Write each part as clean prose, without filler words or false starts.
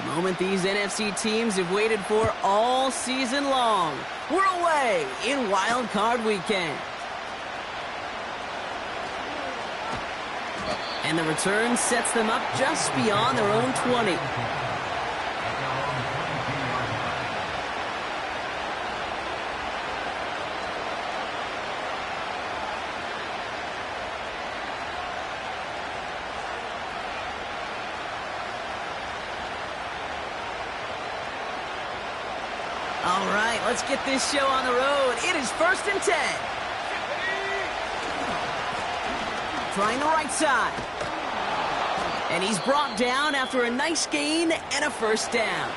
The moment these NFC teams have waited for all season long. We're away in Wild Card Weekend. And the return sets them up just beyond their own 20. All right, let's get this show on the road. It is 1st and 10. Trying the right side. And he's brought down after a nice gain and a first down.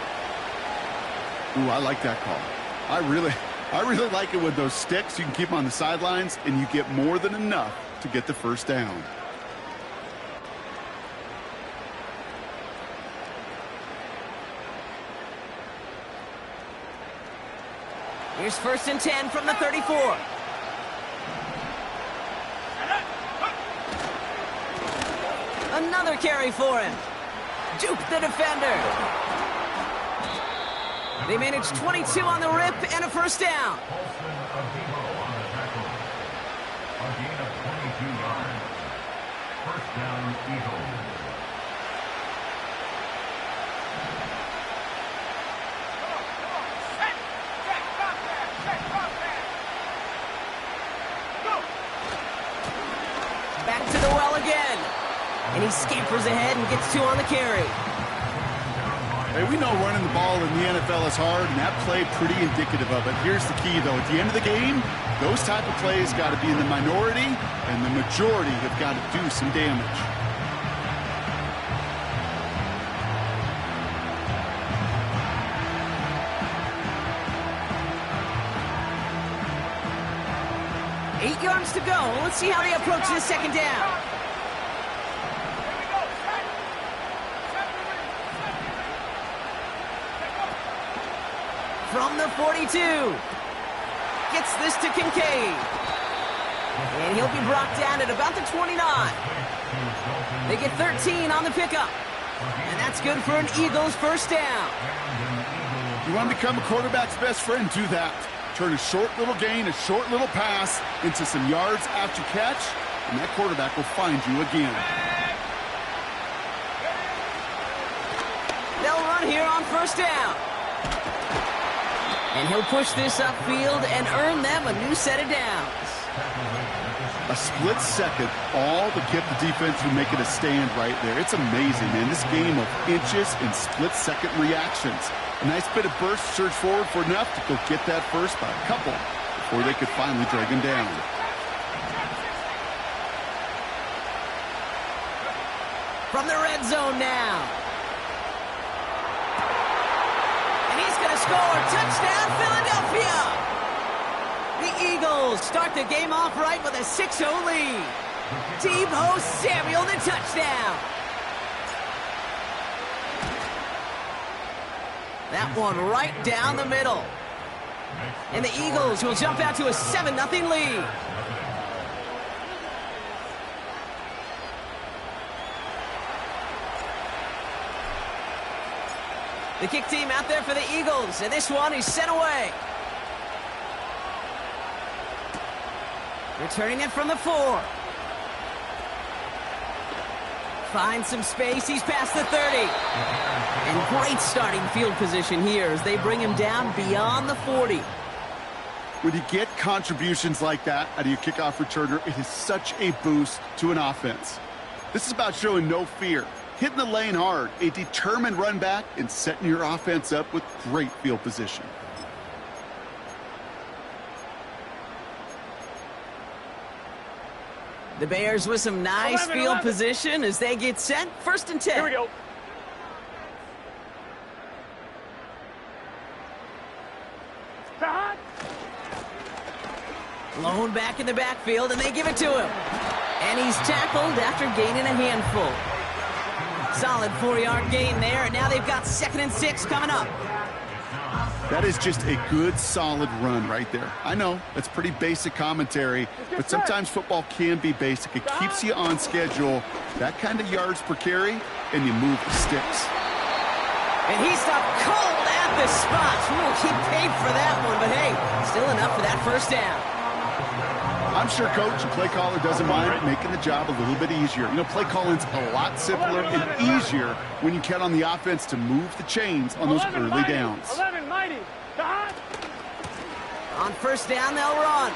Ooh, I like that call. I really like it with those sticks. You can keep them on the sidelines, and you get more than enough to get the first down. Here's 1st and 10 from the 34. Another carry for him. Duke the defender. They managed 22 on the rip and a first down. A gain of 22 yards. First down, Eagles. Back to the well again. And he scampers ahead and gets 2 on the carry. Hey, we know running the ball in the NFL is hard, and that play pretty indicative of it. Here's the key, though. At the end of the game, those type of plays got to be in the minority, and the majority have got to do some damage. Eight yards to go. Let's see how they approach this second down. From the 42. Gets this to Kincaid. And he'll be brought down at about the 29. They get 13 on the pickup. And that's good for an Eagles first down. You want to become a quarterback's best friend? Do that. Turn a short little gain, a short little pass into some yards after catch, and that quarterback will find you again. They'll run here on first down. And he'll push this upfield and earn them a new set of downs. A split second, all but kept the defense from making a stand right there. It's amazing, man. This game of inches and split-second reactions. A nice bit of burst, surge forward for enough to go get that first by a couple before they could finally drag him down. From the red zone now. And he's going to score. Touchdown, Philadelphia. The Eagles start the game off right with a 6-0 lead. Deebo Samuel, the touchdown. That one right down the middle. And the Eagles will jump out to a 7-0 lead. The kick team out there for the Eagles, and this one is sent away. Returning it from the 4. Finds some space. He's past the 30. And great starting field position here as they bring him down beyond the 40. When you get contributions like that out of your kickoff returner, it is such a boost to an offense. This is about showing no fear, hitting the lane hard, a determined run back, and setting your offense up with great field position. The Bears with some nice field position as they get set. 1st and 10. Here we go. Lone back in the backfield, and they give it to him. And he's tackled after gaining a handful. Solid 4-yard gain there, and now they've got 2nd and 6 coming up. That is just a good, solid run right there. I know, that's pretty basic commentary, but sometimes football can be basic. It keeps you on schedule, that kind of yards per carry, and you move the sticks. 2nd and 6. 2nd and 6 from the 42. Here's 1st and 10. From the 34. Another carry for him. Duke the defender. They managed 22 on the rip and a first down. And he stopped cold at the spot. Ooh, he paid for that one, but hey, still enough for that first down. I'm sure coach and play caller doesn't mind making the job a little bit easier. You know, play calling's a lot simpler and easier when you count on the offense to move the chains on those early downs. 11 mighty. On first down, they'll run.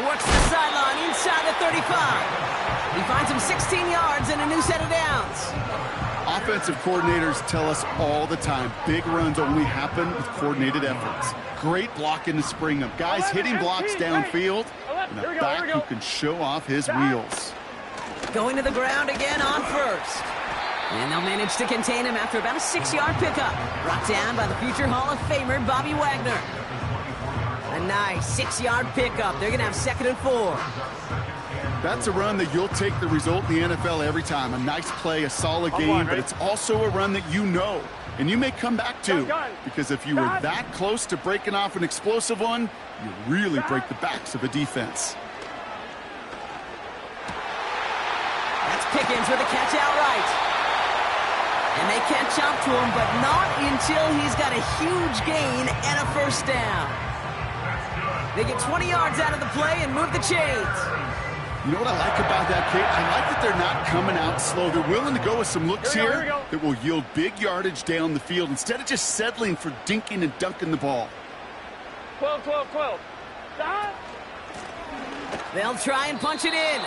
Works the sideline inside the 35. He finds him 16 yards and a new set of downs. Offensive coordinators tell us all the time, big runs only happen with coordinated efforts. Great blocking to spring them. Guys hitting blocks downfield, and a back who can show off his wheels. Going to the ground again on first. And they'll manage to contain him after about a 6-yard pickup. Brought down by the future Hall of Famer, Bobby Wagner. A nice 6-yard pickup. They're going to have 2nd and 4. That's a run that you'll take the result in the NFL every time. A nice play, a solid game, but it's also a run that you know, and you may come back to, because if you were that close to breaking off an explosive one, you really break the backs of a defense. That's Pickens with a catch outright. And they catch up to him, but not until he's got a huge gain and a first down. They get 20 yards out of the play and move the chains. You know what I like about that, Kate? I like that they're not coming out slow. They're willing to go with some looks here that will yield big yardage down the field instead of just settling for dinking and dunking the ball. 12, 12, 12. They'll try and punch it in.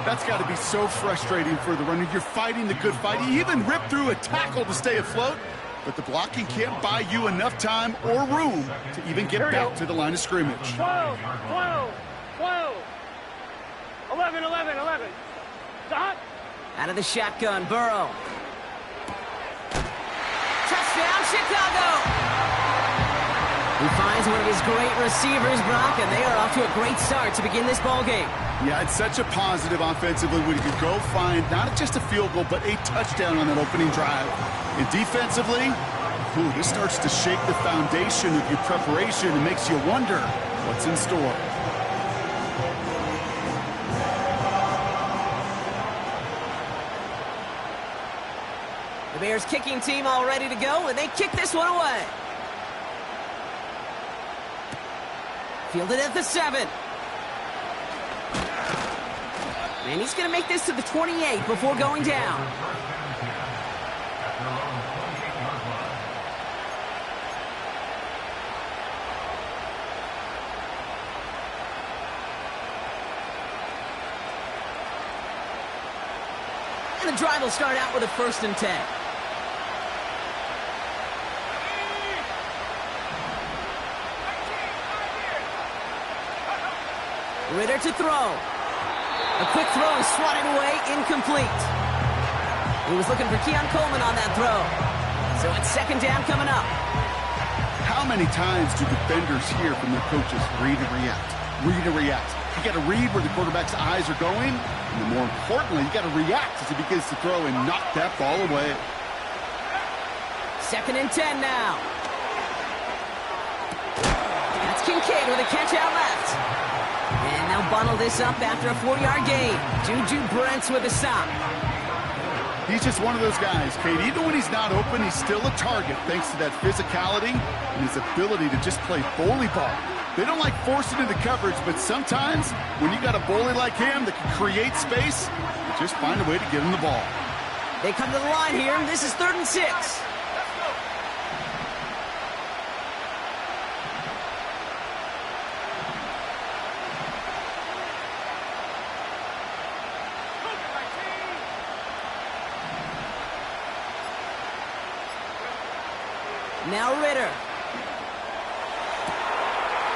That's got to be so frustrating for the runner. You're fighting the good fight. You even rip through a tackle to stay afloat, but the blocking can't buy you enough time or room to even get back to the line of scrimmage. 12, 12, 12. 11, 11, 11. Dot. Out of the shotgun, Burrow. Touchdown, Chicago! He finds one of his great receivers, Brock, and they are off to a great start to begin this ballgame. Yeah, it's such a positive offensively when you can go find not just a field goal, but a touchdown on that opening drive. And defensively, this starts to shake the foundation of your preparation and makes you wonder what's in store. The Bears kicking team all ready to go, and they kick this one away. Fielded at the 7. And he's going to make this to the 28 before going down. And the drive will start out with a 1st and 10. Ritter to throw. A quick throw is swatted away, incomplete. He was looking for Keon Coleman on that throw. So it's 2nd down coming up. How many times do defenders hear from their coaches, read and react, read and react? You got to read where the quarterback's eyes are going, and then more importantly, you got to react as he begins to throw and knock that ball away. 2nd and 10 now. That's Kincaid with a catch out left. And they'll bundle this up after a 4-yard gain. Juju Brents with a stop. He's just one of those guys, Kate. Even when he's not open, he's still a target thanks to that physicality and his ability to just play bully ball. They don't like forcing into coverage, but sometimes when you got a bully like him that can create space, you just find a way to get him the ball. They come to the line here. This is 3rd and 6. Now Ritter.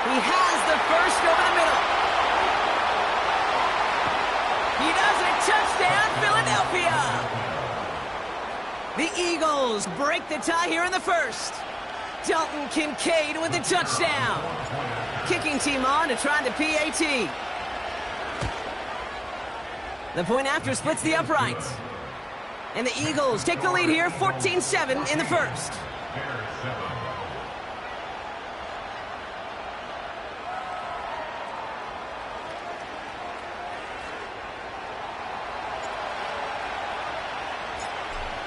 He has the first over the middle. He does it. Touchdown, Philadelphia. The Eagles break the tie here in the 1st. Dalton Kincaid with the touchdown. Kicking team on to try the PAT. The point after splits the uprights. And the Eagles take the lead here, 14-7 in the 1st.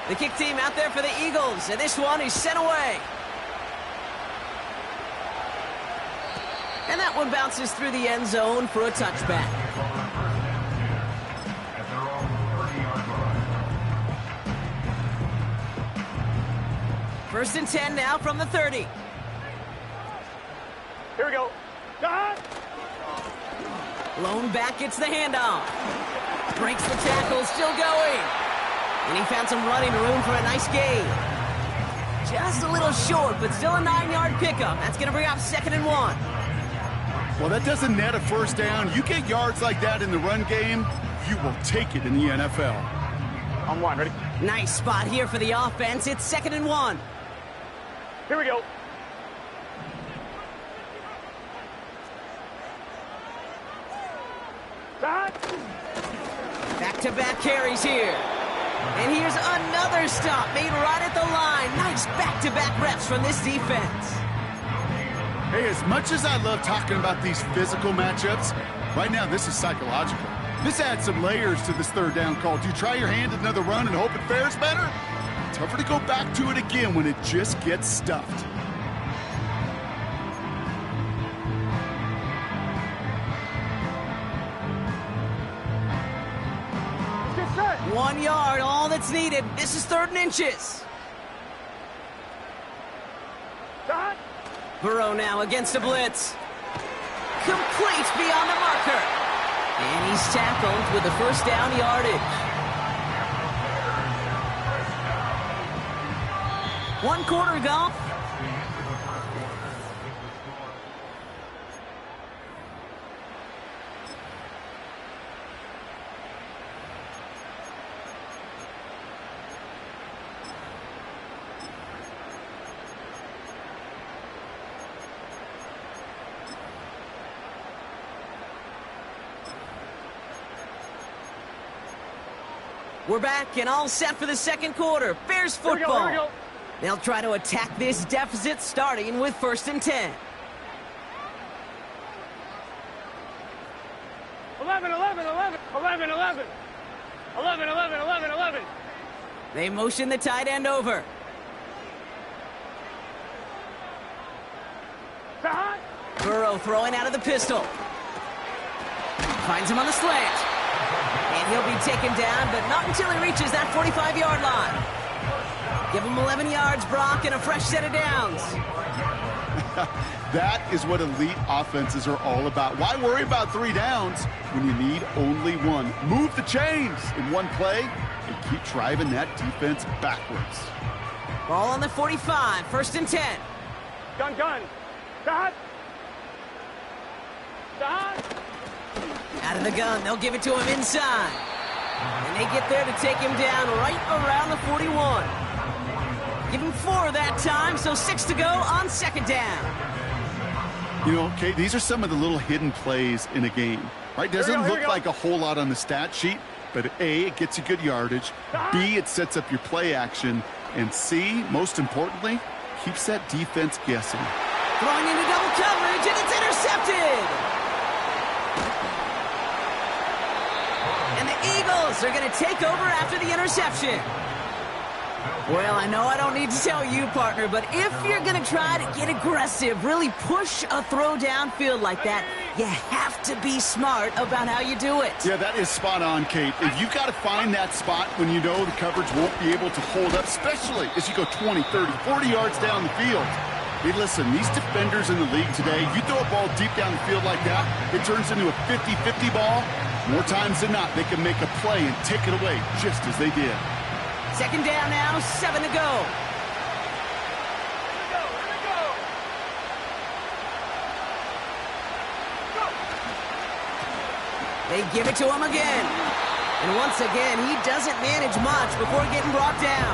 The kick team out there for the Eagles, and this one is sent away. And that one bounces through the end zone for a touchback. First and 10 now from the 30. Here we go. Dot. Lone back gets the handoff. Breaks the tackle, still going. And he found some running room for a nice gain. Just a little short, but still a 9-yard pickup. That's going to bring up 2nd and 1. Well, that doesn't net a first down. You get yards like that in the run game, you will take it in the NFL. On one, ready? Nice spot here for the offense. It's 2nd and 1. Here we go. Dot. Back-to-back carries here. And here's another stop made right at the line. Nice back-to-back reps from this defense. Hey, as much as I love talking about these physical matchups, right now this is psychological. This adds some layers to this third down call. Do you try your hand at another run and hope it fares better? Tougher to go back to it again when it just gets stuffed. Get set. 1 yard, all that's needed. This is 3rd and inches. Dot. Burrow now against a blitz. Complete beyond the marker. And he's tackled with the first down yardage. 1 quarter ago. We're back and all set for the 2nd quarter. Bears Here we go, football. here we go. They'll try to attack this deficit starting with 1st and 10. 11, 11, 11, 11, 11. 11, 11, 11, 11. They motion the tight end over. Dot. Burrow throwing out of the pistol. Finds him on the slant. And he'll be taken down, but not until he reaches that 45-yard line. Give him 11 yards, Brock, and a fresh set of downs. That is what elite offenses are all about. Why worry about 3 downs when you need only 1? Move the chains in one play and keep driving that defense backwards. Ball on the 45, 1st and 10. Gun, gun. Dot. Dot. Out of the gun, they'll give it to him inside. And they get there to take him down right around the 41. Give him 4 that time, so 6 to go on 2nd down. You know, okay, these are some of the little hidden plays in a game, right? Doesn't look like a whole lot on the stat sheet, but A, it gets you good yardage. B, it sets up your play action. And C, most importantly, keeps that defense guessing. Throwing into double coverage, and it's intercepted. And the Eagles are going to take over after the interception. Well, I know I don't need to tell you, partner, but if you're going to try to get aggressive, really push a throw downfield like that, you have to be smart about how you do it. Yeah, that is spot on, Kate. If you've got to find that spot when you know the coverage won't be able to hold up, especially as you go 20, 30, 40 yards down the field. Hey, listen, these defenders in the league today, you throw a ball deep down the field like that, it turns into a 50-50 ball. More times than not, they can make a play and take it away just as they did. 2nd down now, 7 to go. They give it to him again. And once again, he doesn't manage much before getting brought down.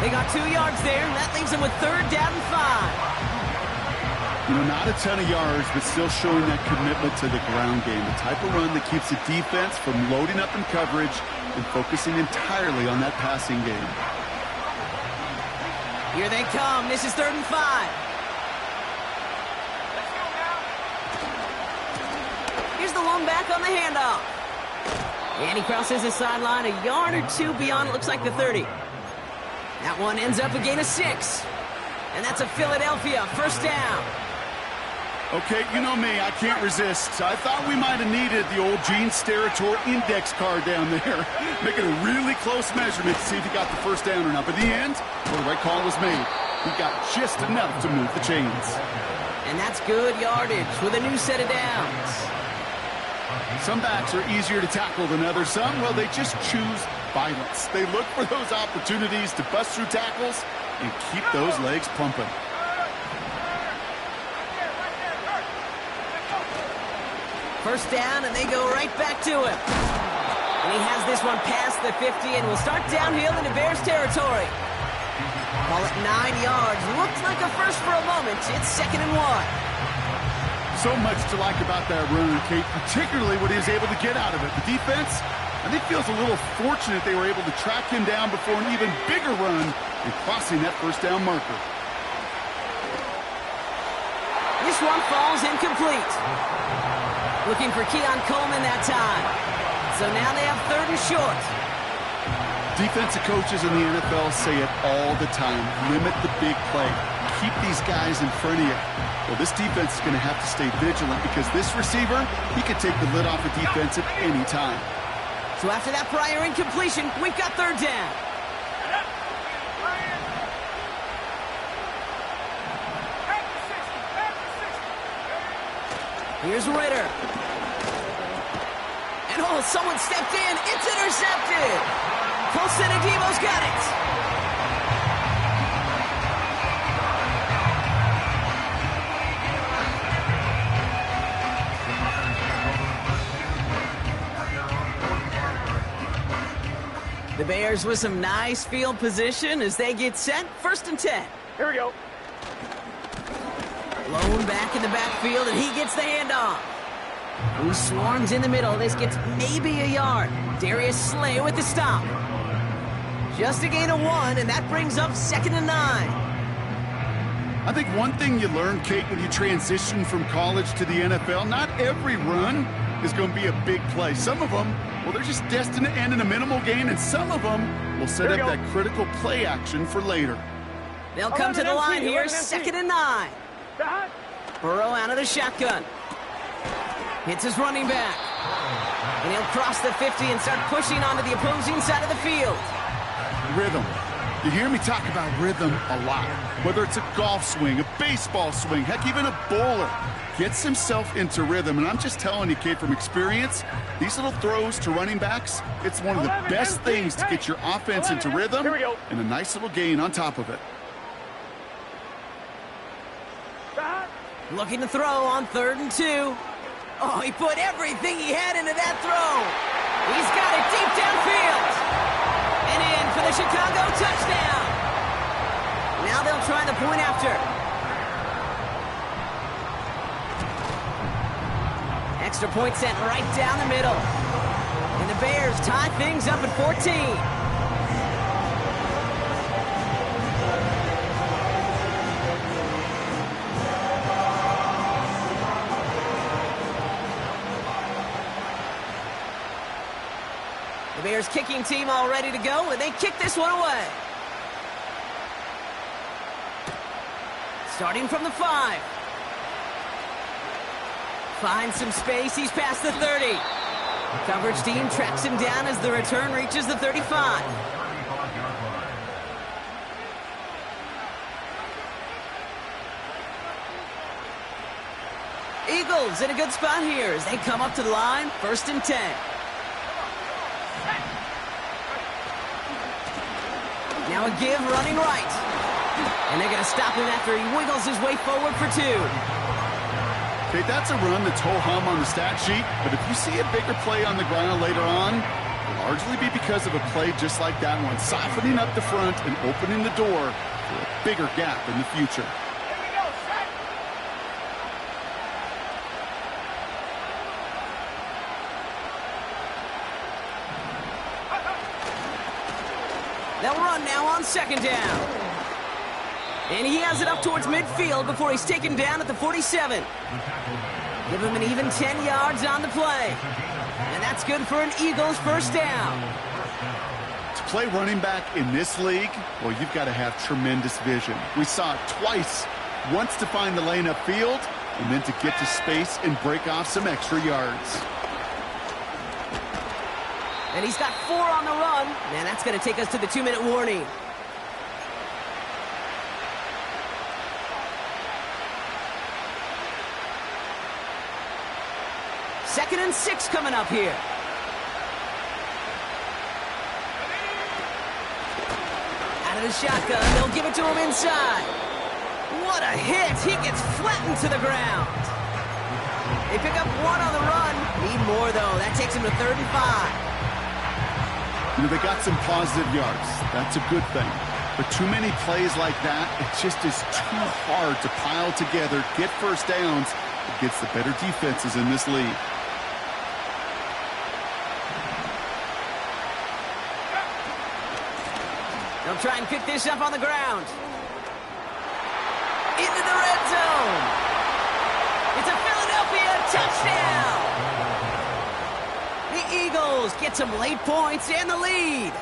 They got 2 yards there, and that leaves them with 3rd down and 5. You know, not a ton of yards, but still showing that commitment to the ground game. The type of run that keeps the defense from loading up in coverage and focusing entirely on that passing game. Here they come. This is 3rd and 5. Here's the lone back on the handoff. And he crosses the sideline a yard or two beyond, it looks like the 30. That one ends up a gain of 6. And that's a Philadelphia first down. Okay, you know me, I can't resist. I thought we might have needed the old Gene Steratore index card down there. Making a really close measurement to see if he got the first down or not. But in the end, well, the right call was made. He got just enough to move the chains. And that's good yardage with a new set of downs. Some backs are easier to tackle than others. Some, well, they just choose violence. They look for those opportunities to bust through tackles and keep those legs pumping. First down, and they go right back to him. And he has this one past the 50 and will start downhill into Bears territory. Call it 9 yards. Looks like a first for a moment. It's 2nd and 1. So much to like about that run, Kate, particularly what he was able to get out of it. The defense, I think, feels a little fortunate they were able to track him down before an even bigger run and crossing that first down marker. This one falls incomplete. Looking for Keon Coleman that time. So now they have 3rd and short. Defensive coaches in the NFL say it all the time. Limit the big play. Keep these guys in front of you. Well, this defense is going to have to stay vigilant because this receiver, he could take the lid off a defense at any time. So after that prior incompletion, we've got 3rd down. Here's Ritter. And oh, someone stepped in. It's intercepted. Colson Adebo's got it. The Bears with some nice field position as they get set. 1st and 10. Here we go. Lone back in the backfield, and he gets the handoff. Who swarms in the middle. This gets maybe a yard. Darius Slay with the stop. Just a gain of 1, and that brings up 2nd and 9. I think one thing you learn, Kate, when you transition from college to the NFL, not every run is going to be a big play. Some of them, well, they're just destined to end in a minimal gain, and some of them will set up that critical play action for later. They'll come to the line here, 2nd and 9. Burrow out of the shotgun. Hits his running back. And he'll cross the 50 and start pushing onto the opposing side of the field. Rhythm. You hear me talk about rhythm a lot. Whether it's a golf swing, a baseball swing, heck, even a bowler gets himself into rhythm. And I'm just telling you, kid, from experience, these little throws to running backs, it's one of the best things to get your offense into rhythm and a nice little gain on top of it. Looking to throw on 3rd and 2. Oh, he put everything he had into that throw. He's got it deep downfield. And in for the Chicago touchdown. Now they'll try the point after. Extra point sent right down the middle. And the Bears tie things up at 14. The Bears kicking team all ready to go, and they kick this one away. Starting from the 5. Finds some space. He's past the 30. Coverage team tracks him down as the return reaches the 35. Eagles in a good spot here as they come up to the line. 1st and 10. Now a give running right. And they're going to stop him after he wiggles his way forward for 2. Okay, that's a run that's ho-hum on the stat sheet, but if you see a bigger play on the ground later on, it'll largely be because of a play just like that one, softening up the front and opening the door for a bigger gap in the future. They'll run now on 2nd down. And he has it up towards midfield before he's taken down at the 47. Give him an even 10 yards on the play. And that's good for an Eagles first down. To play running back in this league, well, you've got to have tremendous vision. We saw it twice. Once to find the lane upfield, and then to get to space and break off some extra yards. And he's got 4 on the run. And that's going to take us to the 2-minute warning. Second and 6 coming up here. Out of the shotgun, they'll give it to him inside. What a hit! He gets flattened to the ground. They pick up 1 on the run. Need more, though. That takes him to 3rd and 5. You know, they got some positive yards. That's a good thing. But too many plays like that, it just is too hard to pile together, get first downs against the better defenses in this league. They'll try and pick this up on the ground. Into the red zone. It's a Philadelphia touchdown. The Eagles get some late points and the lead.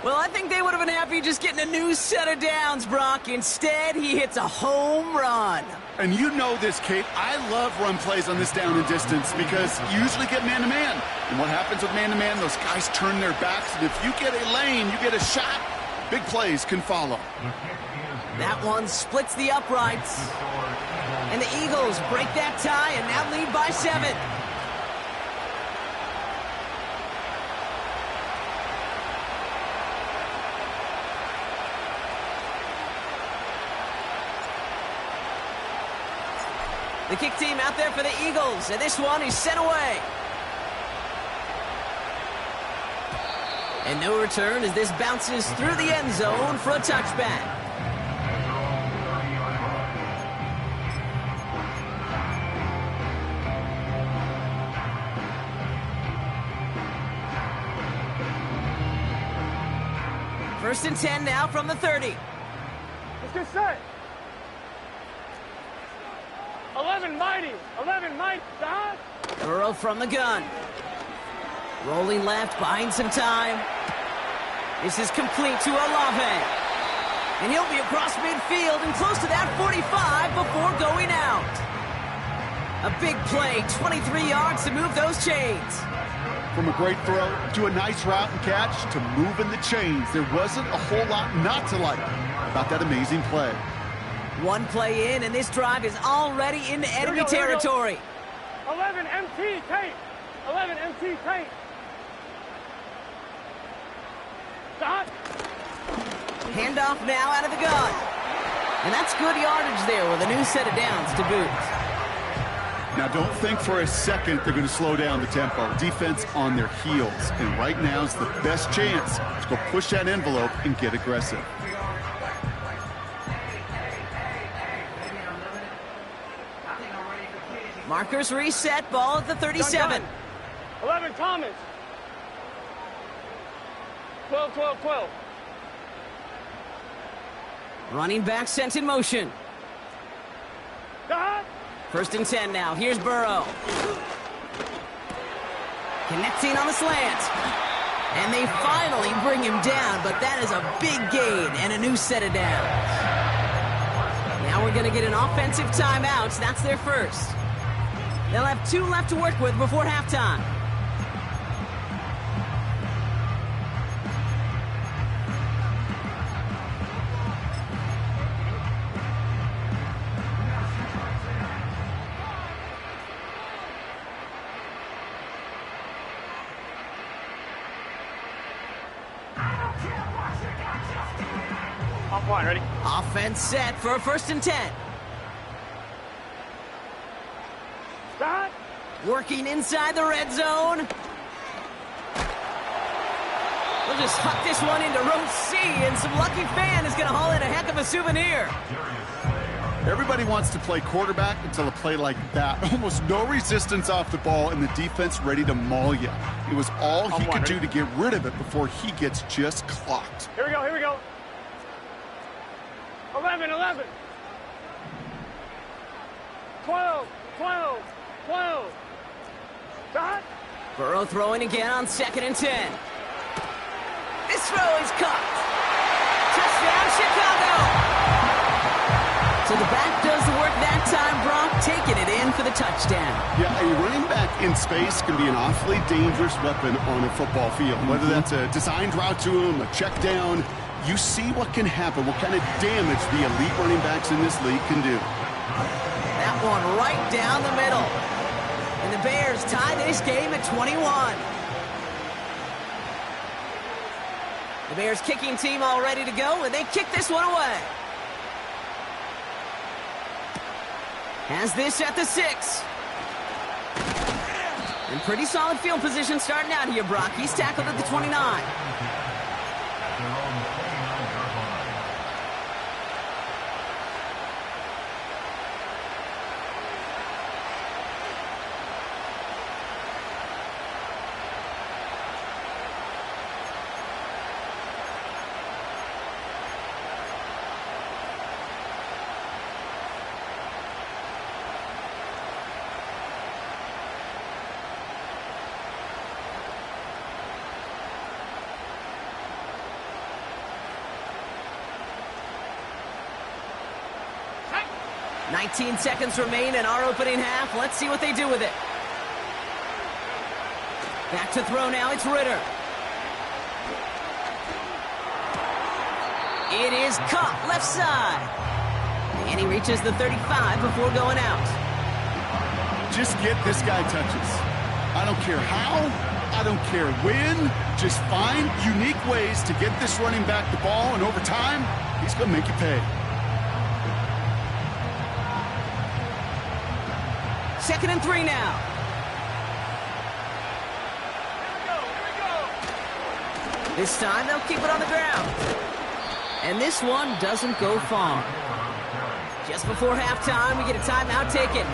Well, I think they would have been happy just getting a new set of downs, Brock. Instead, he hits a home run. And you know this, Kate. I love run plays on this down and distance because you usually get man-to-man. And what happens with man-to-man, those guys turn their backs, and if you get a lane, you get a shot, big plays can follow. That one splits the uprights. And the Eagles break that tie and now lead by 7. The kick team out there for the Eagles, and this one is sent away. And no return as this bounces through the end zone for a touchback. First and 10 now from the 30. Let's get set. 11 mighty. 11 mighty. Stop. Burrow from the gun. Rolling left, buying some time. This is complete to Olave. And he'll be across midfield and close to that 45 before going out. A big play, 23 yards to move those chains. From a great throw to a nice route and catch to moving the chains. There wasn't a whole lot not to like about that amazing play. One play in, and this drive is already into enemy territory. 11 MT tape. 11 MT tape. Stop. Handoff now out of the gun. And that's good yardage there with a new set of downs to boot. Now, don't think for a second they're going to slow down the tempo. Defense on their heels. And right now is the best chance to go push that envelope and get aggressive. Markers reset, ball at the 37. 11 Thomas. 12, 12, 12. Running back sent in motion. Stop. First and 10 now. Here's Burrow. Connecting on the slant. And they finally bring him down, but that is a big gain and a new set of downs. Now we're going to get an offensive timeout. That's their first. They'll have 2 left to work with before halftime. Off one, ready? Offense set for a first and 10. Stop. Working inside the red zone. We'll just huck this one into row C, and some lucky fan is going to haul in a heck of a souvenir. Everybody wants to play quarterback until a play like that. Almost no resistance off the ball, and the defense ready to maul you. It was all he could do to get rid of it before he gets just clocked. Here we go, here we go. 11, 11. 12, 12. Burrow throwing again on 2nd and 10. This throw is caught. Touchdown, Chicago! So the back does the work that time, Brock, taking it in for the touchdown. Yeah, a running back in space can be an awfully dangerous weapon on a football field. Whether that's a designed route to him, a check down, you see what can happen, what kind of damage the elite running backs in this league can do. That one right down the middle. And the Bears tie this game at 21. The Bears kicking team all ready to go, and they kick this one away. Has this at the 6. And pretty solid field position starting out here, Brock. He's tackled at the 29. "19 seconds remain in our opening half. Let's see what they do with it. Back to throw now. It's Ritter. It is caught left side. And he reaches the 35 before going out. Just get this guy touches. I don't care how, I don't care when. Just find unique ways to get this running back the ball, and over time, he's going to make you pay. 2nd and 3 now. This time they'll keep it on the ground. And this one doesn't go far. Just before halftime, we get a timeout taken.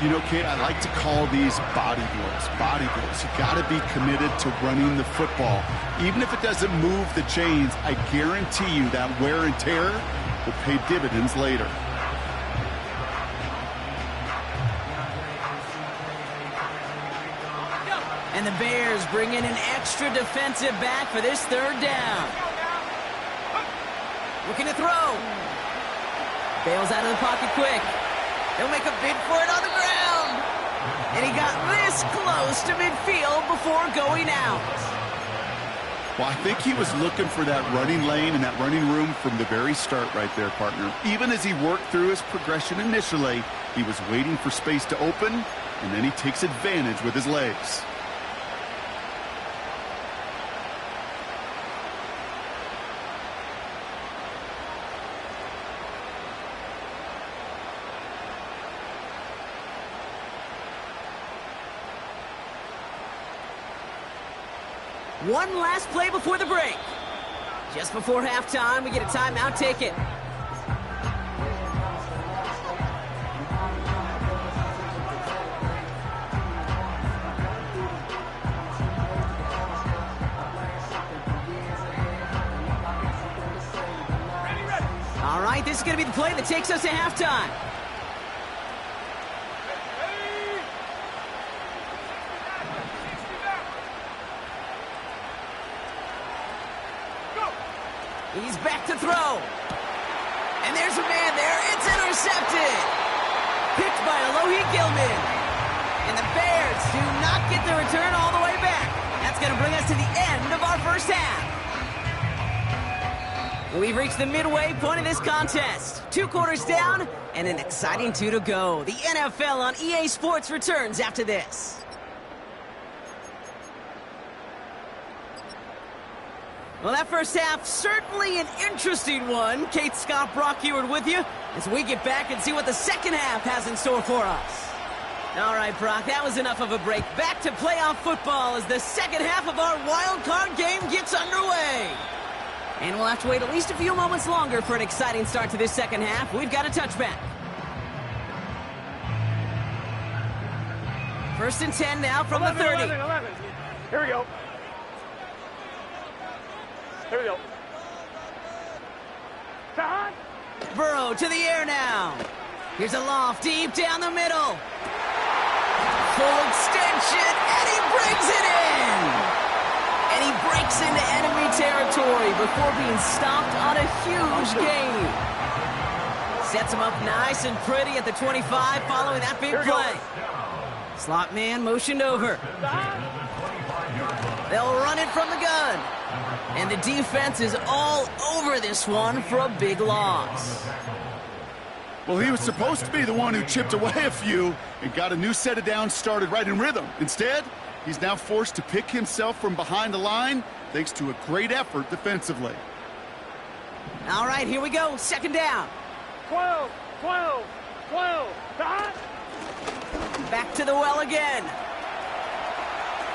You know, Kate, I like to call these body blows. Body blows. You got to be committed to running the football. Even if it doesn't move the chains, I guarantee you that wear and tear will pay dividends later. And the Bears bring in an extra defensive back for this 3rd down. Looking to throw. Bails out of the pocket quick. He'll make a bid for it on the ground. And he got this close to midfield before going out. Well, I think he was looking for that running lane and that running room from the very start right there, partner. Even as he worked through his progression initially, he was waiting for space to open, and then he takes advantage with his legs. One last play before the break. Just before halftime, we get a timeout taken. All right, this is going to be the play that takes us to halftime. He's back to throw. And there's a man there. It's intercepted. Picked by Alohi Gilman. And the Bears do not get the return all the way back. That's going to bring us to the end of our first half. We've reached the midway point of this contest. 2 quarters down and an exciting 2 to go. The NFL on EA Sports returns after this. Well, that first half, certainly an interesting one. Kate, Scott, Brock Eward with you as we get back and see what the second half has in store for us. All right, Brock, that was enough of a break. Back to playoff football as the second half of our wild card game gets underway. And we'll have to wait at least a few moments longer for an exciting start to this second half. We've got a touchback. 1st and 10 now from 11, the 30. 11, 11. Here we go. Here we go. Don. Burrow to the air now. Here's a loft deep down the middle. full extension, and he brings it in! And he breaks into enemy territory before being stopped on a huge gain. Sets him up nice and pretty at the 25 following that big play. Slot man motioned over. They'll run it from the gun. And the defense is all over this one for a big loss. Well, he was supposed to be the one who chipped away a few and got a new set of downs started right in rhythm. Instead, he's now forced to pick himself from behind the line thanks to a great effort defensively. All right, here we go. Second down. 12, 12, 12. Back to the well again.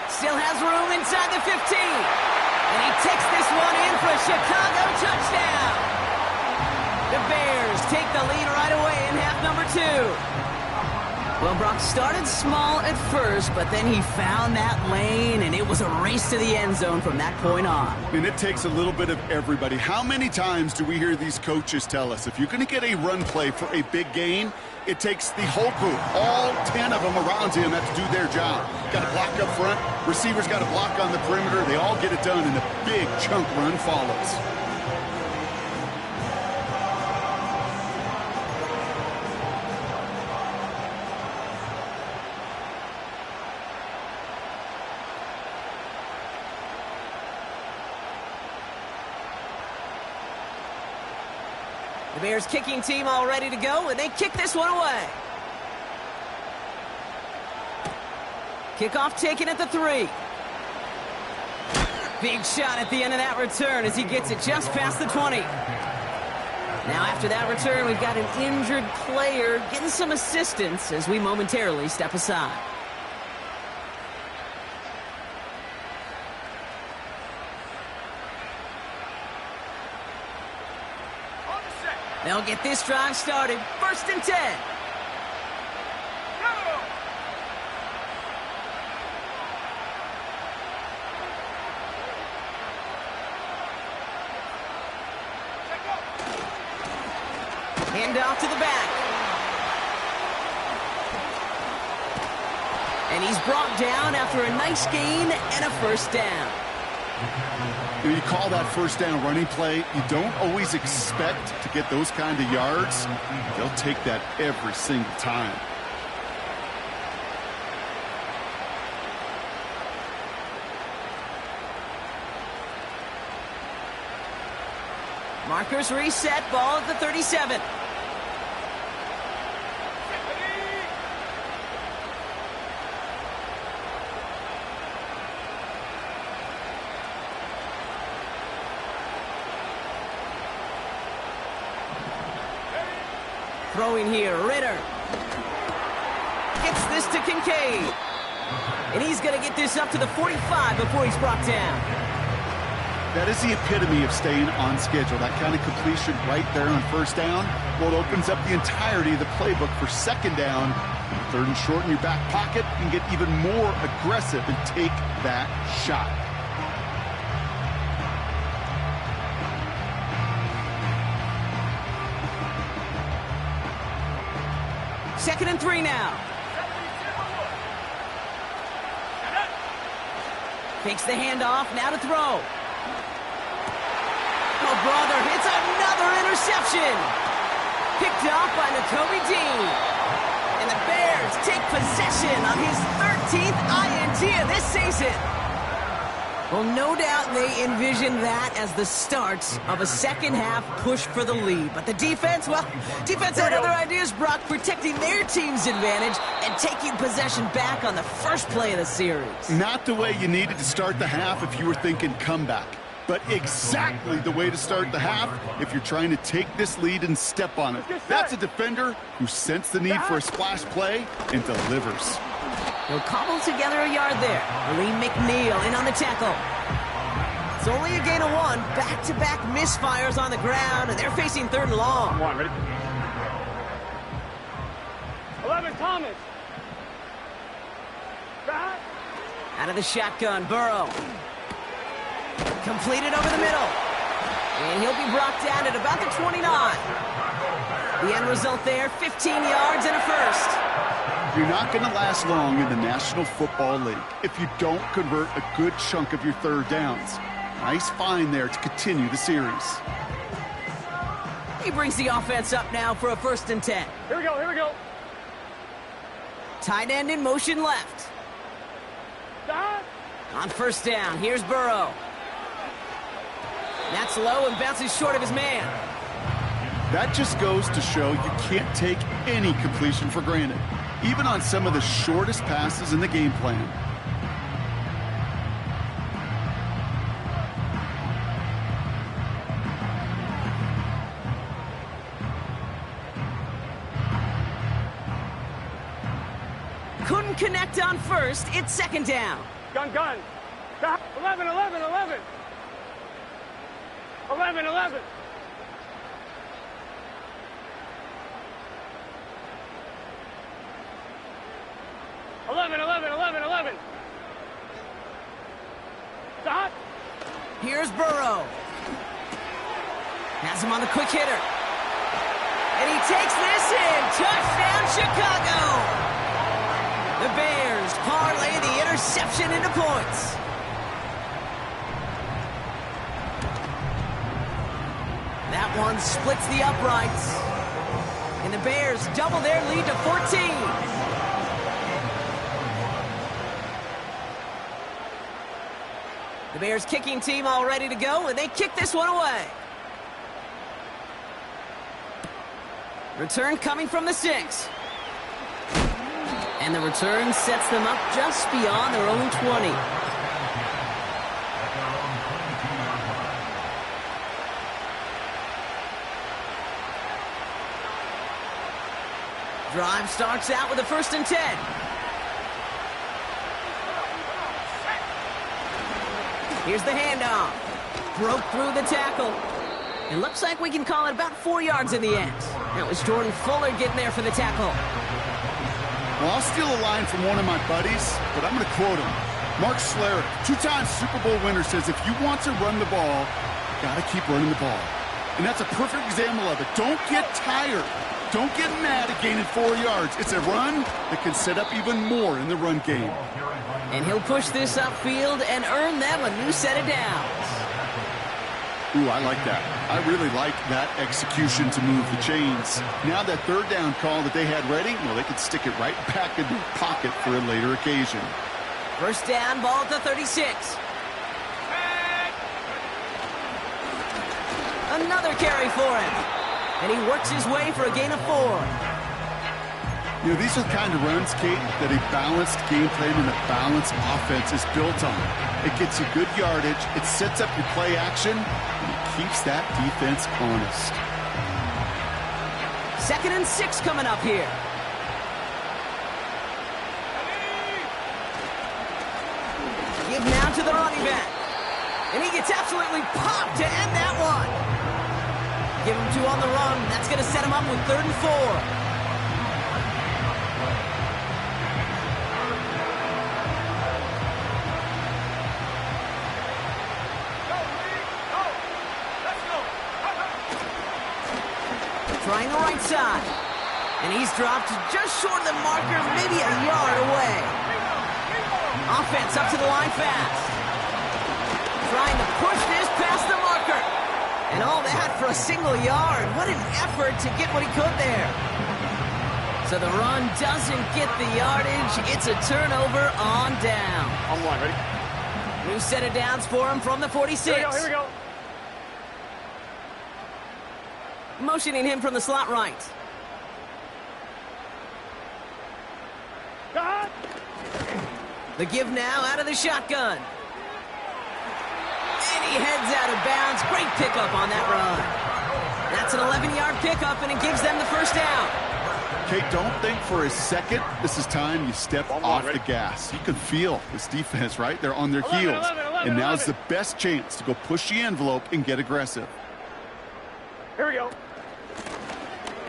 Still has room inside the 15. And he takes this one in for a Chicago touchdown. The Bears take the lead right away in half number 2. Well, Brock started small at first, but then he found that lane, and it was a race to the end zone from that point on. And it takes a little bit of everybody. How many times do we hear these coaches tell us, if you're going to get a run play for a big gain, it takes the whole group, all 10 of them around him have to do their job. Got to block up front, receivers got to block on the perimeter. They all get it done, and a big chunk run follows. The Bears kicking team all ready to go, and they kick this one away. Kickoff taken at the 3. Big shot at the end of that return as he gets it just past the 20. Now after that return, we've got an injured player getting some assistance as we momentarily step aside. They'll get this drive started. 1st and 10. Hand off to the back. And he's brought down after a nice gain and a 1st down. You call that 1st down running play, you don't always expect to get those kind of yards. They'll take that every single time. Markers reset, ball at the 37. Throwing here, Ritter. Gets this to Kincaid. And he's going to get this up to the 45 before he's brought down. That is the epitome of staying on schedule. That kind of completion right there on 1st down. Well, it opens up the entirety of the playbook for 2nd down. 3rd and short in your back pocket. You can get even more aggressive and take that shot. Second and 3 now. Takes the handoff, now to throw. Oh, brother, it's another interception. Picked off by Nakobe Dean. And the Bears take possession on his 13th INT of this season. Well, no doubt they envision that as the start of a 2nd half push for the lead. But the defense, well, defense had other ideas, Brock, protecting their team's advantage and taking possession back on the first play of the series. Not the way you needed to start the half if you were thinking comeback, but exactly the way to start the half if you're trying to take this lead and step on it. That's a defender who sensed the need for a splash play and delivers. He'll cobble together a yard there. Lee McNeil in on the tackle. It's only a gain of 1. Back-to-back misfires on the ground, and they're facing 3rd and long. Come on, ready? 11, Thomas. Back. Out of the shotgun, Burrow. Completed over the middle. And he'll be brought down at about the 29. The end result there, 15 yards and a 1st. You're not going to last long in the National Football League if you don't convert a good chunk of your third downs. Nice find there to continue the series. He brings the offense up now for a 1st and 10. Here we go, here we go. Tight end in motion left. Stop. On 1st down, here's Burrow. That's low and bounces short of his man. That just goes to show you can't take any completion for granted, even on some of the shortest passes in the game plan. Couldn't connect on 1st. It's 2nd down. Gun. Stop. 11, 11, 11. 11, 11. Stop. Here's Burrow. Has him on the quick hitter. And he takes this in. Touchdown, Chicago. The Bears parlay the interception into points. That one splits the uprights. And the Bears double their lead to 14. The Bears kicking team all ready to go, and they kick this one away. Return coming from the 6. And the return sets them up just beyond their own 20. Drive starts out with a 1st and 10. Here's the handoff. Broke through the tackle. It looks like we can call it about 4 yards in the end. That was Jordan Fuller getting there for the tackle. Well, I'll steal a line from one of my buddies, but I'm going to quote him. Mark Schlereth, 2-time Super Bowl winner, says if you want to run the ball, you got to keep running the ball. And that's a perfect example of it. Don't get tired. Don't get mad at gaining 4 yards. It's a run that can set up even more in the run game. And he'll push this upfield and earn them a new set of downs. Ooh, I like that. I really like that execution to move the chains. Now that 3rd down call that they had ready, well, they could stick it right back in their pocket for a later occasion. 1st down, ball at the 36. Another carry for him. And he works his way for a gain of 4. You know, these are the kind of runs, Kate, that a balanced game plan and a balanced offense is built on. It gets you good yardage, it sets up your play action, and it keeps that defense honest. 2nd and 6 coming up here. Give now to the running back. And he gets absolutely popped to end that one. Give him 2 on the run. That's going to set him up with 3rd and 4. Trying the right side. And he's dropped just short of the marker, maybe a yard away. Offense up to the line fast. Trying to push this past the marker. And all that for a single yard. What an effort to get what he could there. So the run doesn't get the yardage. It's a turnover on down. On 1, ready? New set of downs for him from the 46. Here we go. Motioning him from the slot right. Stop. The give now out of the shotgun. And he heads out of bounds. Great pickup on that run. That's an 11-yard pickup, and it gives them the 1st down. Kate, don't think for a second this is time you step off the gas. You can feel this defense, right? They're on their heels. And now's the best chance to go push the envelope and get aggressive. Here we go.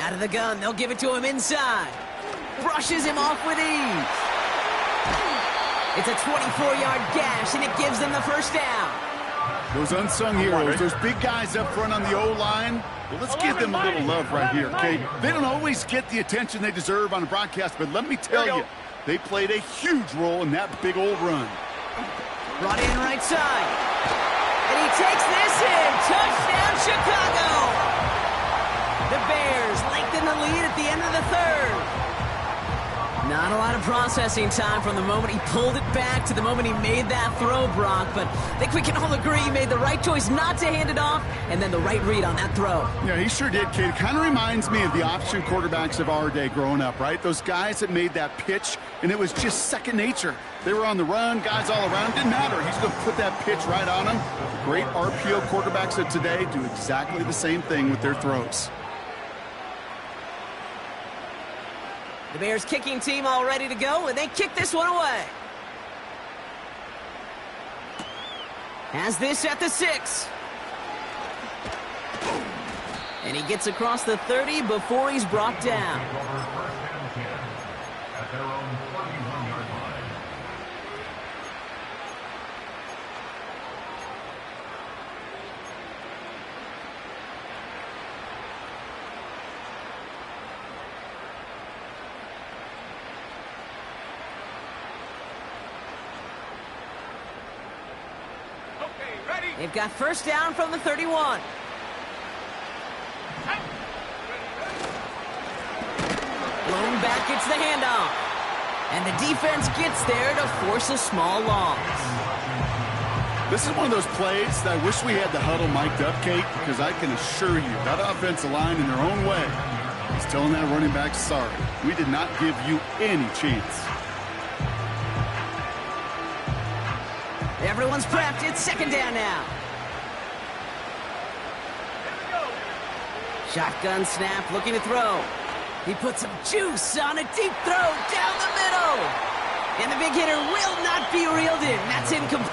Out of the gun, they'll give it to him inside. Brushes him off with ease. It's a 24-yard gash, and it gives them the 1st down. Those unsung heroes, those big guys up front on the O-line, well, let's give them a little love right here, okay? They don't always get the attention they deserve on a broadcast, but let me tell you, they played a huge role in that big old run. Brought in right side. And he takes this in. Touchdown, Chicago! The Bears lengthen the lead at the end of the third. Not a lot of processing time from the moment he pulled it back to the moment he made that throw, Brock. But I think we can all agree he made the right choice not to hand it off, and then the right read on that throw. Yeah, he sure did, kid. It kind of reminds me of the option quarterbacks of our day growing up, right? Those guys that made that pitch, and it was just second nature. They were on the run, guys all around. Didn't matter. He's going to put that pitch right on them. The great RPO quarterbacks of today do exactly the same thing with their throws. The Bears kicking team all ready to go, and they kick this one away. Has this at the 6. And he gets across the 30 before he's brought down. At their own 41-yard line. They've got first down from the 31. Blown back gets the handoff. And the defense gets there to force a small loss. This is one of those plays that I wish we had the huddle mic'd up, Kate, because I can assure you that offensive line in their own way is telling that running back, sorry, we did not give you any chance. Everyone's prepped. It's second down now. Shotgun snap, looking to throw. He puts some juice on a deep throw down the middle. And the big hitter will not be reeled in. That's incomplete.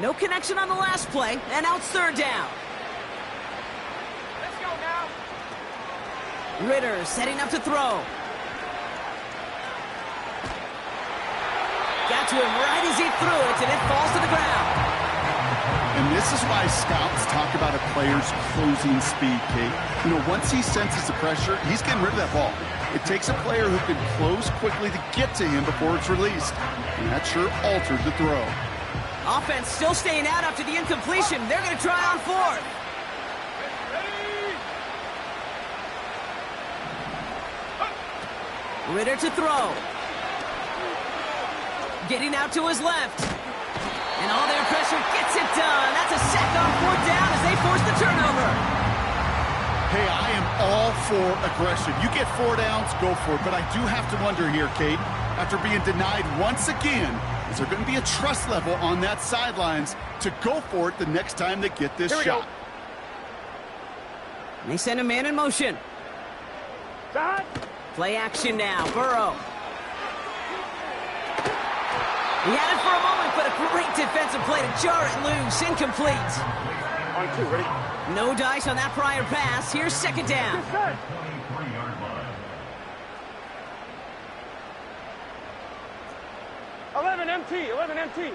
No connection on the last play, and now it's third down. Let's go now. Ritter setting up to throw. Got to him right as he threw it, and it falls to the ground. And this is why scouts talk about a player's closing speed, Kate. You know, once he senses the pressure, he's getting rid of that ball. It takes a player who can close quickly to get to him before it's released. And that sure altered the throw. Offense still staying out after the incompletion. They're going to try on fourth. Ritter to throw. Getting out to his left. And all their pressure gets it done. That's a sack on fourth down as they force the turnover. Hey, I am all for aggression. You get 4 downs, go for it. But I do have to wonder here, Kate, after being denied once again, is there going to be a trust level on that sidelines to go for it the next time they get this shot? They send a man in motion. Shot. Play action now. Burrow. He had it for a moment, but a great defensive play to jar it loose. Incomplete. On 2, ready? No dice on that prior pass. Here's second down. 23-yard line. 11 MT, 11 MT.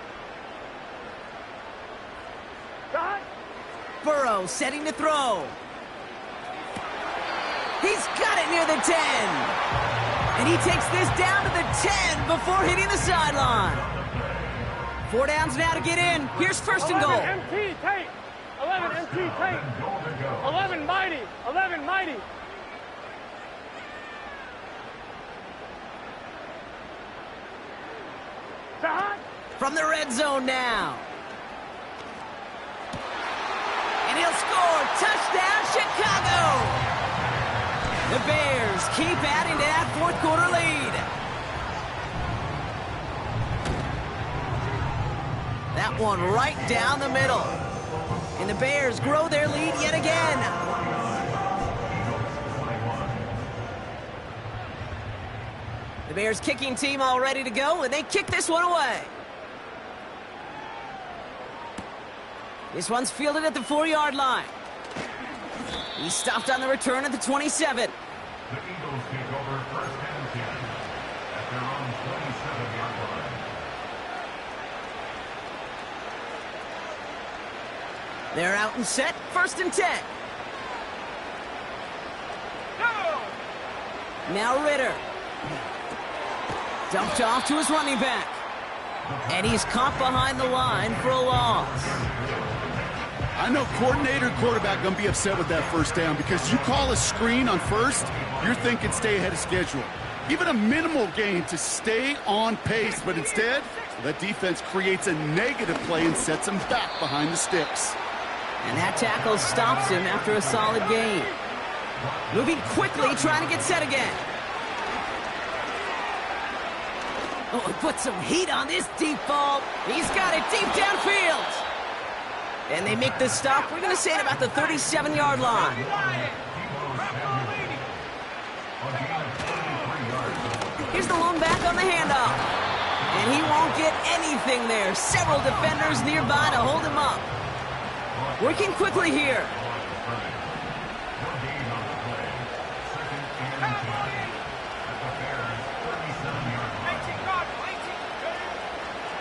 Shot. Burrow setting to throw. He's got it near the 10. And he takes this down to the 10 before hitting the sideline. 4 downs now to get in. Here's first and goal. 11 MT, tight. 11 MT, tight. 11 mighty, 11 mighty. Shot. From the red zone now. And he'll score. Touchdown, Chicago. The Bears keep adding to that fourth quarter lead. That one right down the middle. And the Bears grow their lead yet again. The Bears kicking team all ready to go, and they kick this one away. This one's fielded at the 4-yard line. He's stopped on the return at the 27. The Eagles take over first and 10 at their own 27-yard line. They're out and set, first and 10. Now Ritter. Dumped off to his running back. And he's caught behind the line for a loss. I know coordinator and quarterback going to be upset with that first down because you call a screen on first, you're thinking stay ahead of schedule. Even a minimal gain to stay on pace, but instead, that defense creates a negative play and sets him back behind the sticks. And that tackle stops him after a solid gain. Moving quickly, trying to get set again. Oh, he put some heat on this deep ball. He's got it deep downfield. And they make the stop. We're going to say it about the 37-yard line. Here's the lone back on the handoff. And he won't get anything there. Several defenders nearby to hold him up. Working quickly here.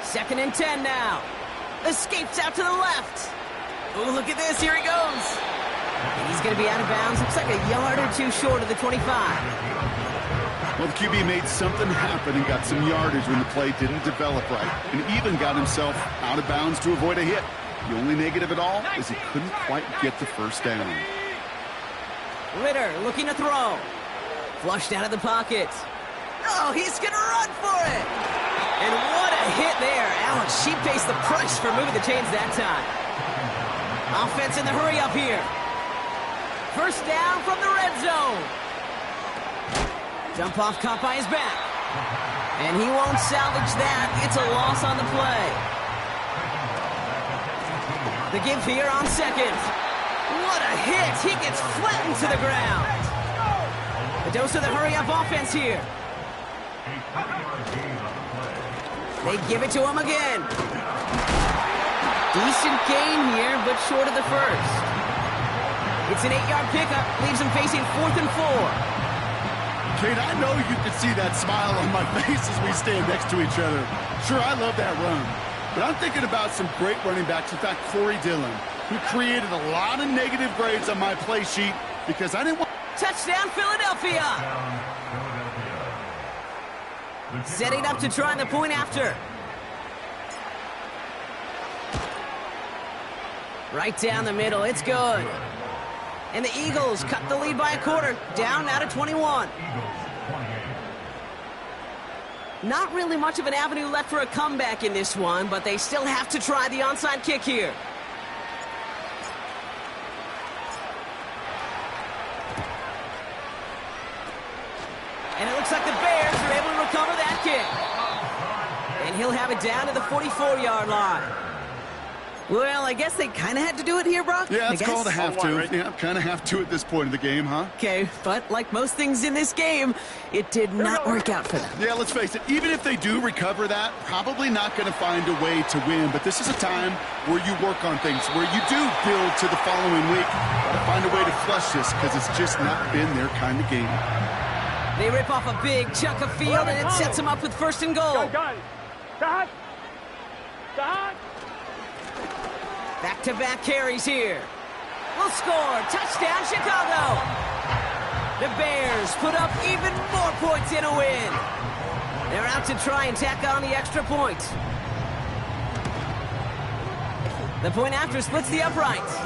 Second and 10 now. Escapes out to the left. Oh, look at this. Here he goes. And he's going to be out of bounds. Looks like a yard or two short of the 25. Well, the QB made something happen and got some yardage when the play didn't develop right, and even got himself out of bounds to avoid a hit. The only negative at all is he couldn't quite get the first down. Ritter looking to throw. Flushed out of the pocket. Oh, he's going to run for it. And what a hit there. Allen, she pays the price for moving the chains that time. Offense in the hurry up here. First down from the red zone. Jump off caught by his back. And he won't salvage that. It's a loss on the play. The give here on second. What a hit. He gets flattened to the ground. The dose of the hurry-up offense here. They give it to him again. Decent gain here, but short of the first. It's an 8-yard pickup. Leaves him facing 4th and 4. Kate, I know you can see that smile on my face as we stand next to each other. Sure, I love that run. But I'm thinking about some great running backs. In fact, Corey Dillon, who created a lot of negative grades on my play sheet because I didn't want... Touchdown, Philadelphia! Setting up to try the point after. Right down the middle, it's good. And the Eagles cut the lead by a quarter, down now to 21. Not really much of an avenue left for a comeback in this one, but they still have to try the onside kick here. And it looks like the Bears are able to recover that kick. And he'll have it down to the 44-yard line. Well, I guess they kind of had to do it here, Brock. Yeah, it's called a have to. Yeah, kind of have to at this point in the game, huh? Okay, but like most things in this game, it did not work out for them. Yeah, let's face it, even if they do recover that, probably not going to find a way to win. But this is a time where you work on things, where you do build to the following week. Got to find a way to flush this because it's just not been their kind of game. They rip off a big chunk of field, and it sets them up with 1st and goal. Back-to-back carries here. Will score. Touchdown, Chicago. The Bears put up even more points in a win. They're out to try and tack on the extra point. The point after splits the uprights.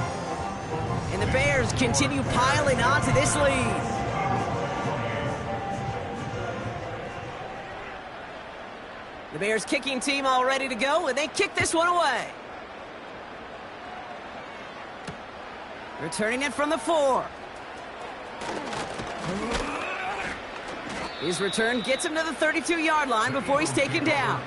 And the Bears continue piling on to this lead. The Bears kicking team all ready to go, and they kick this one away. Returning it from the 4. His return gets him to the 32-yard line before he's taken down.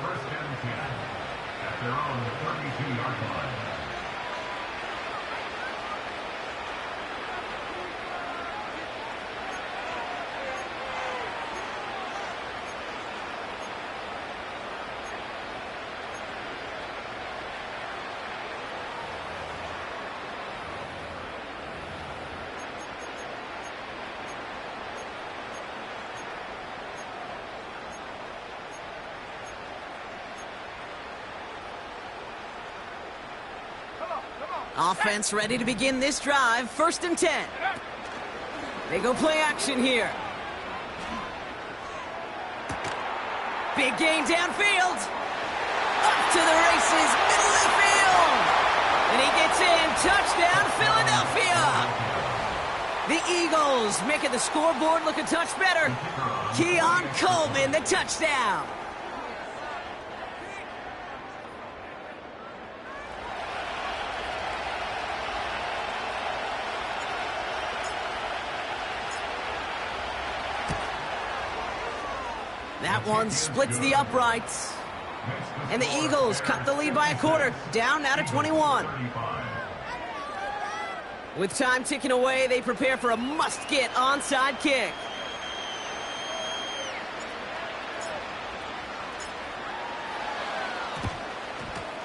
Offense ready to begin this drive. 1st and 10. They go play action here. Big gain downfield. Up to the races, middle of the field. And he gets in. Touchdown, Philadelphia. The Eagles making the scoreboard look a touch better. Keon Coleman, the touchdown. That one splits the uprights. And the Eagles cut the lead by a quarter, down now to 21. With time ticking away, they prepare for a must-get onside kick.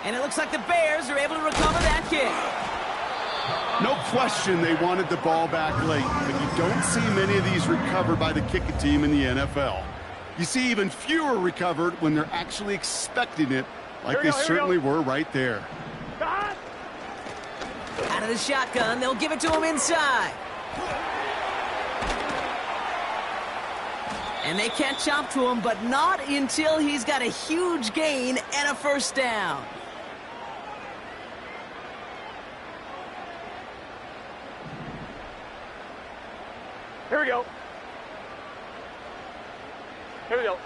And it looks like the Bears are able to recover that kick. No question they wanted the ball back late, but you don't see many of these recovered by the kicking team in the NFL. You see even fewer recovered when they're actually expecting it, like they certainly were right there. Out of the shotgun, they'll give it to him inside. And they can't chop to him, but not until he's got a huge gain and a 1st down. Here we go. Here we go.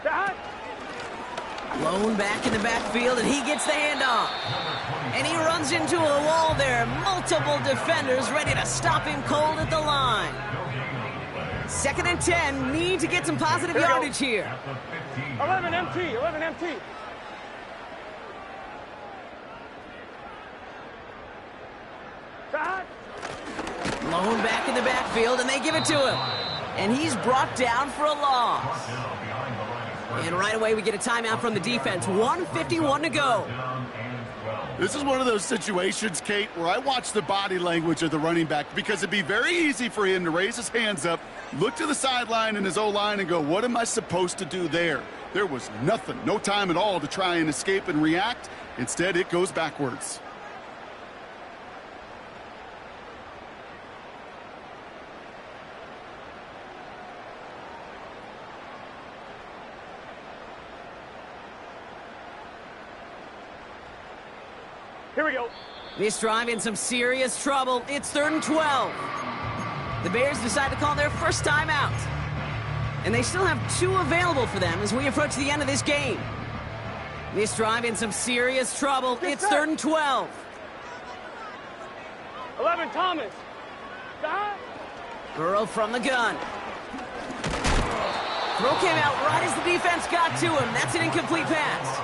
Dad. Blown back in the backfield, and he gets the handoff. And he runs into a wall there. Multiple defenders ready to stop him cold at the line. 2nd and 10. Need to get some positive yardage here. 11 MT. 11 MT. Dad. Blown back in the backfield, and they give it to him. And he's brought down for a loss. And right away, we get a timeout from the defense. 1:51 to go. This is one of those situations, Kate, where I watch the body language of the running back because it'd be very easy for him to raise his hands up, look to the sideline in his O-line and go, what am I supposed to do there? There was nothing, no time at all to try and escape and react. Instead, it goes backwards. Here we go. This drive in some serious trouble. It's 3rd and 12. The Bears decide to call their 1st time out. And they still have 2 available for them as we approach the end of this game. This drive in some serious trouble. It's 3rd and 12. 11 Thomas. Dad. Burrow from the gun. Throw came out right as the defense got to him. That's an incomplete pass.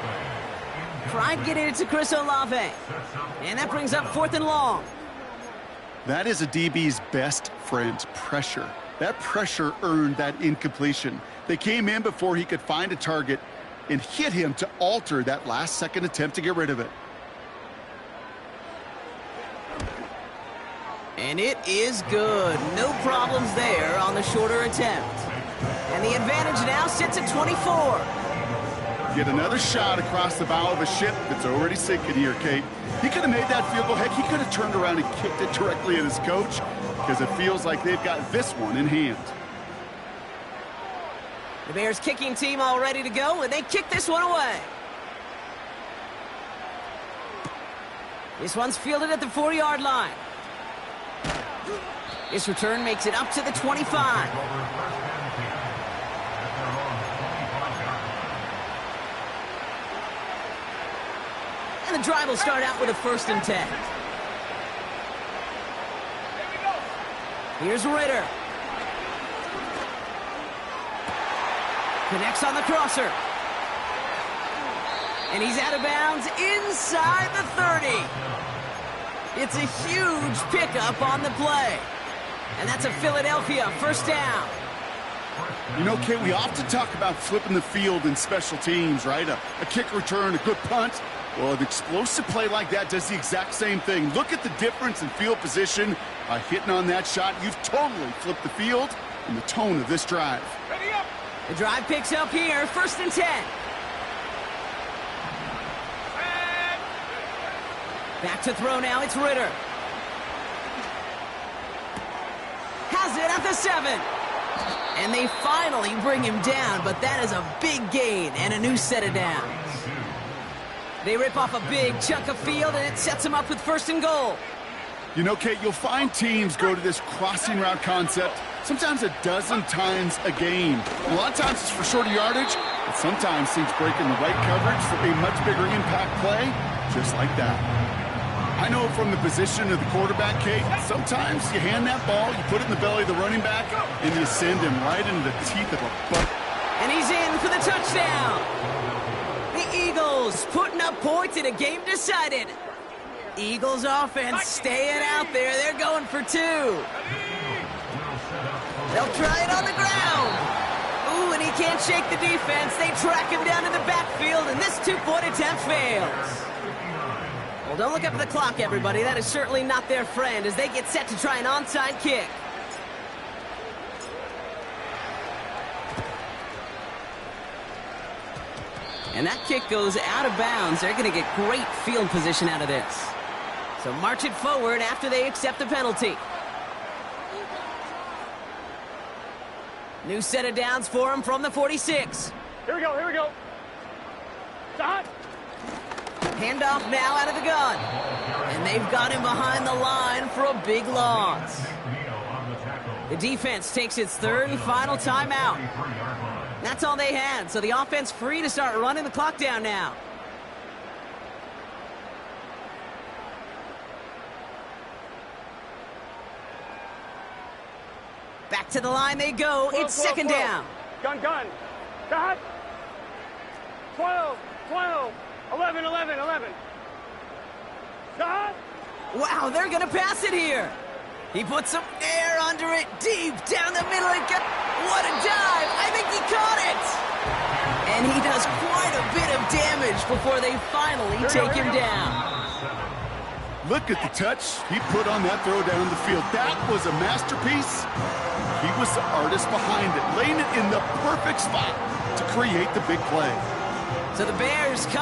Tried getting it to Chris Olave. And that brings up 4th and long. That is a DB's best friend, pressure. That pressure earned that incompletion. They came in before he could find a target and hit him to alter that last-second attempt to get rid of it. And it is good. No problems there on the shorter attempt. And the advantage now sits at 24. Get another shot across the bow of a ship that's already sinking here, Kate. He could have made that field goal. Heck, he could have turned around and kicked it directly at his coach because it feels like they've got this one in hand. The Bears kicking team all ready to go, and they kick this one away. This one's fielded at the 4-yard line. This return makes it up to the 25. And the drive will start out with a 1st and 10. Here's Ritter. Connects on the crosser. And he's out of bounds inside the 30. It's a huge pickup on the play. And that's a Philadelphia 1st down. You know, Kate, we often talk about flipping the field in special teams, right? A kick return, a good punt. Well, an explosive play like that does the exact same thing. Look at the difference in field position. By hitting on that shot, you've totally flipped the field and the tone of this drive. The drive picks up here, 1st and 10. Back to throw now, it's Ritter. Has it at the 7. And they finally bring him down, but that is a big gain and a new set of downs. They rip off a big chunk of field, and it sets them up with 1st and goal. You know, Kate, you'll find teams go to this crossing route concept sometimes a dozen times a game. A lot of times it's for shorter yardage, but sometimes teams breaking the right coverage for a much bigger impact play, just like that. I know from the position of the quarterback, Kate, sometimes you hand that ball, you put it in the belly of the running back, and you send him right into the teeth of a buck. And he's in for the touchdown. The Eagles putting up points in a game decided. Eagles offense staying out there. They're going for 2. They'll try it on the ground. Ooh, and he can't shake the defense. They track him down in the backfield, and this 2-point attempt fails. Well, don't look up at the clock, everybody. That is certainly not their friend as they get set to try an onside kick. And that kick goes out of bounds. They're going to get great field position out of this. So march it forward after they accept the penalty. New set of downs for him from the 46. Here we go, here we go. Stop. Handoff now out of the gun. And they've got him behind the line for a big loss. The defense takes its 3rd and final timeout. That's all they had, so the offense free to start running the clock down now. Back to the line they go. It's 2nd down. Gun. Stop. 12, 11. Stop. Wow, they're going to pass it here. He puts some air under it, deep down the middle. What a dive. I think he caught it. And he does quite a bit of damage before they finally take him down. Look at the touch he put on that throw down the field. That was a masterpiece. He was the artist behind it, laying it in the perfect spot to create the big play. So the Bears come